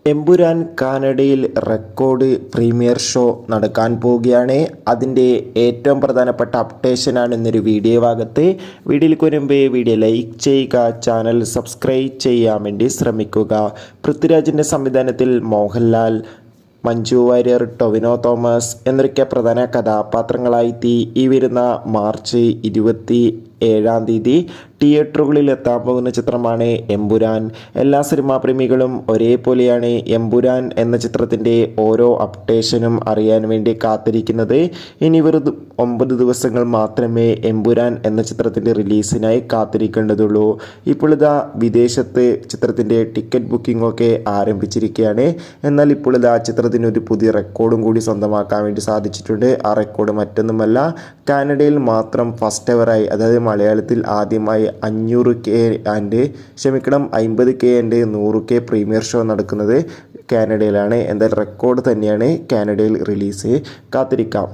എമ്പുരാൻ കാനഡയിൽ record premiere show നടക്കാൻ പോവുകയാണ്. അതിൻ്റെ ഏറ്റവും പ്രധാനപ്പെട്ട അപ്ഡേഷനാണ് ഇന്നൊരു വീഡിയോ ഭാഗത്ത്. വീഡിയോയിലേക്ക് വരുമ്പേ വീഡിയോ ലൈക്ക് ചെയ്യുക, ചാനൽ സബ്സ്ക്രൈബ് ചെയ്യാൻ വേണ്ടി ശ്രമിക്കുക. പൃഥ്വിരാജിൻ്റെ സംവിധാനത്തിൽ മോഹൻലാൽ, മഞ്ജു വാര്യർ, ടൊവിനോ തോമസ് എന്നൊക്കെ പ്രധാന കഥാപാത്രങ്ങളായി ഈ വരുന്ന മാർച്ച് 27 തിയേറ്ററുകളിൽ എത്താൻ പോകുന്ന ചിത്രമാണ് എമ്പുരാൻ. എല്ലാ സിനിമാ പ്രേമികളും ഒരേപോലെയാണ് എമ്പുരാൻ എന്ന ചിത്രത്തിൻ്റെ ഓരോ അപ്ഡേഷനും അറിയാൻ വേണ്ടി കാത്തിരിക്കുന്നത്. ഇനി വെറും 9 ദിവസങ്ങൾ മാത്രമേ എമ്പുരാൻ എന്ന ചിത്രത്തിൻ്റെ റിലീസിനായി കാത്തിരിക്കേണ്ടതുള്ളൂ. ഇപ്പോൾ ഇതാ വിദേശത്ത് ചിത്രത്തിൻ്റെ ടിക്കറ്റ് ബുക്കിംഗ് ഒക്കെ ആരംഭിച്ചിരിക്കുകയാണ്. എന്നാൽ ഇപ്പോൾ ഇതാ ചിത്രത്തിന് ഒരു പുതിയ റെക്കോർഡും കൂടി സ്വന്തമാക്കാൻ വേണ്ടി സാധിച്ചിട്ടുണ്ട്. ആ റെക്കോർഡ് മറ്റൊന്നുമല്ല, കാനഡയിൽ മാത്രം ഫസ്റ്റ് എവറായി, അതായത് മലയാളത്തിൽ ആദ്യമായി 50K and 100K premiere show നടക്കുന്നത് കാനഡയിലാണ്. എന്തായാലും റെക്കോർഡ് തന്നെയാണ് കാനഡയിൽ റിലീസ്. കാത്തിരിക്കാം.